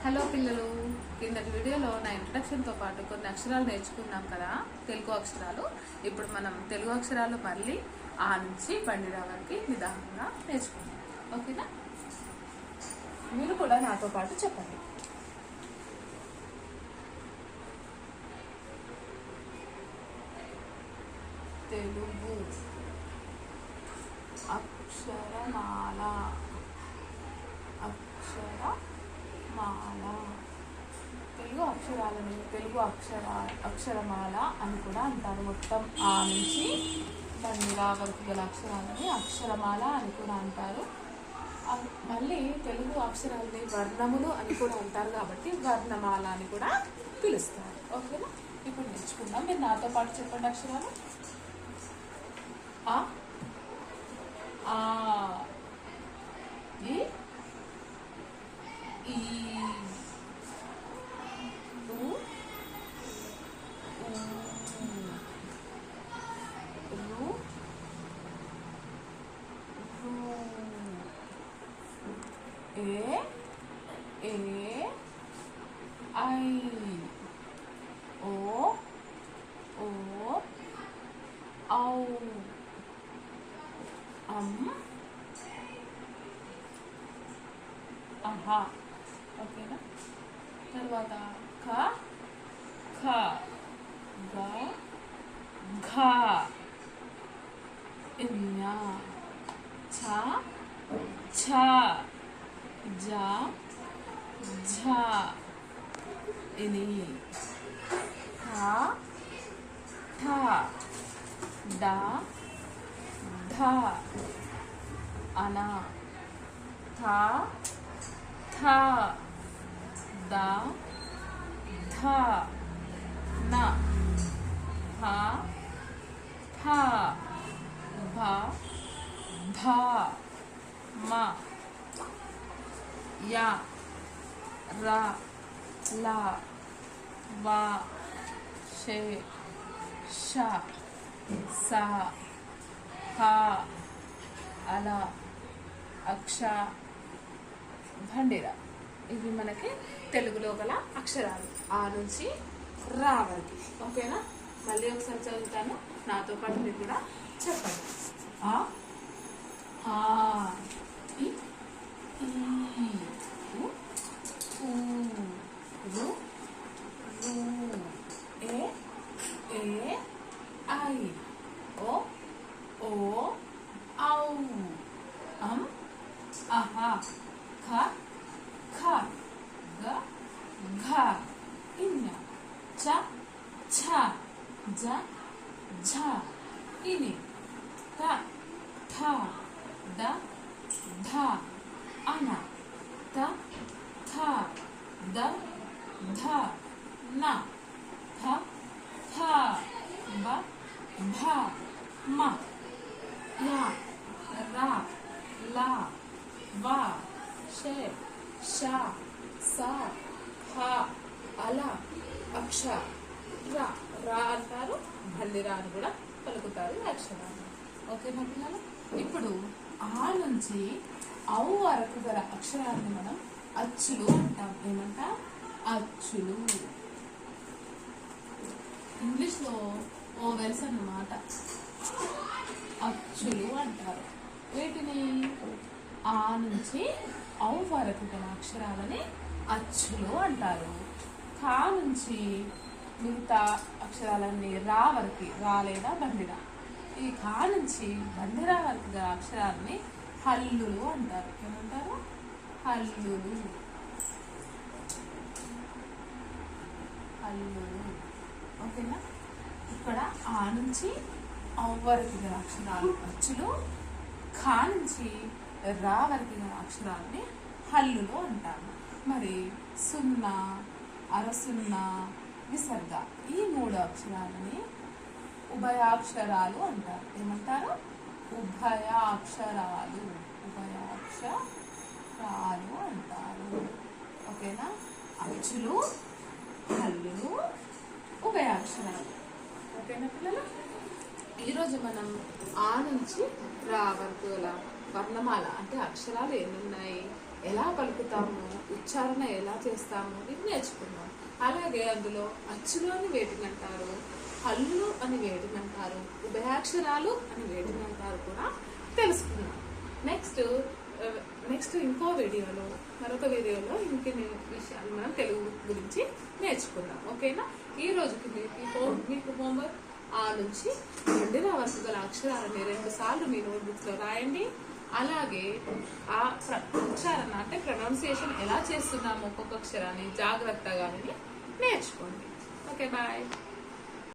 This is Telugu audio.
హలో పిల్లలు, కిందటి వీడియోలో నా ఇంట్రడక్షన్తో పాటు కొన్ని అక్షరాలు నేర్చుకున్నాం కదా, తెలుగు అక్షరాలు. ఇప్పుడు మనం తెలుగు అక్షరాలు మళ్ళీ ఆ నుంచి బండిరా వరకు నిదానంగా నేర్చుకుందాం. ఓకేనా? మీరు కూడా నాతో పాటు చెప్పండి. తెలుగు అక్షరమాల. తెలుగు అక్షరాలని తెలుగు అక్షరమాల అని కూడా అంటారు. మొత్తం ఆ నుంచి బండిరా వరకు గల అక్షరాలని అక్షరమాల అని కూడా అంటారు. మళ్ళీ తెలుగు అక్షరాలని వర్ణములు అని కూడా అంటారు, కాబట్టి వర్ణమాల అని కూడా పిలుస్తారు. ఓకేనా? ఇప్పుడు నేర్చుకుందాం. మీరు నాతో పాటు చెప్పండి. అక్షరాలు ఆ ఈ ఈ రు ఏ ఐ ఓ ఔ అహా. ఓకేనా? తర్వాత ఖ ఖ గ ఘ ఞ ఛ ఛ జ ఝ ఇని ఠ ఠ డ ధ అన థ థ ద ధ న హ ఫ భ భ మ య ర ల వ షే ష స హ అల అక్ష బండిరా. ఇవి మనకి తెలుగులో గల అక్షరాలు ఆ నుంచి రా వరకు. ఓకేనా? మళ్ళీ ఒకసారి చదువుతాను, నాతో పాటు మీరు కూడా చెప్పండి. ఆ ఈ ఉ రు ఏ ఐ ఓ ఔ అహా ఖ ఖ గ ఘ ఇన్న చ ఛ జ ఝ ఇని త థ ద ధ అన త థ ద ధ న ఫ ఫ బ భ మ య ర ల వ షే ష స హ అల అక్ష రా. రా అంటారు, బండిరా అని కూడా పలుకుతారు ఈ అక్షరాలు. ఓకేనా పిల్లలు? ఇప్పుడు ఆ నుంచి ఔ వరకు గల అక్షరాన్ని మనం అచ్చులు అంటాం. ఏమంటాం? అచ్చులు. ఇంగ్లీష్లో ఓవెల్స్ అన్నమాట. అచ్చులు అంటారు. వీటిని ఆ నుంచి ఔ వరకు గల అక్షరాలని అచ్చులు అంటారు. ఖా నుంచి మిగతా అక్షరాలన్నీ రా వరకు, రా లేదా బండిరా. ఈ ఖా నుంచి బండిరా వరకు గల అక్షరాలని హల్లులు అంటారు. ఏమంటారు? హల్లులు. హల్లులు. ఓకేనా? ఇక్కడ ఆ నుంచి ఔ వరకు గల అక్షరాలు అచ్చులు, ఖా నుంచి రా వరకు గల అక్షరాలని హల్లులు అంటారు. మరి సున్నా, అరసున్నా, విసర్గ ఈ మూడు అక్షరాలని ఉభయాక్షరాలు అంటారు. ఏమంటారు? ఉభయాక్షరాలు. ఉభయాక్షరాలు అంటారు. ఓకేనా? అచ్చులు, హల్లులు, ఉభయాక్షరాలు. ఓకేనా పిల్లలు? ఈరోజు మనం ఆ నుంచి రా వరకు గల వర్ణమాల అంటే అక్షరాలు ఎన్ని ఉన్నాయి, ఎలా పలుకుతాము, ఉచ్చారణ ఎలా చేస్తాము ఇది నేర్చుకున్నాం. అలాగే అందులో అచ్చులు అని వేటిని అంటారు, హల్లులు అని వేటిని అంటారు, ఉభయాక్షరాలు అని వేటిని అంటారు కూడా తెలుసుకున్నాం. నెక్స్ట్ ఇంకో వీడియోలో, మరొక వీడియోలో ఇంకొన్ని విషయాలు మనం తెలుగు గురించి నేర్చుకుందాం. ఓకేనా? ఈ రోజుకి మీకు హోంవర్క్ ఆ నుంచి రెండున వరుస గల అక్షరాలని 2 సార్లు మీ నోట్బుక్స్ లో రాయండి. అలాగే ఆ ఉచ్చారణ అంటే ప్రొనౌన్సియేషన్ ఎలా చేస్తున్నాము ఒక్కొక్క అక్షరాన్ని జాగ్రత్తగా నేర్చుకోండి. Okay, bye.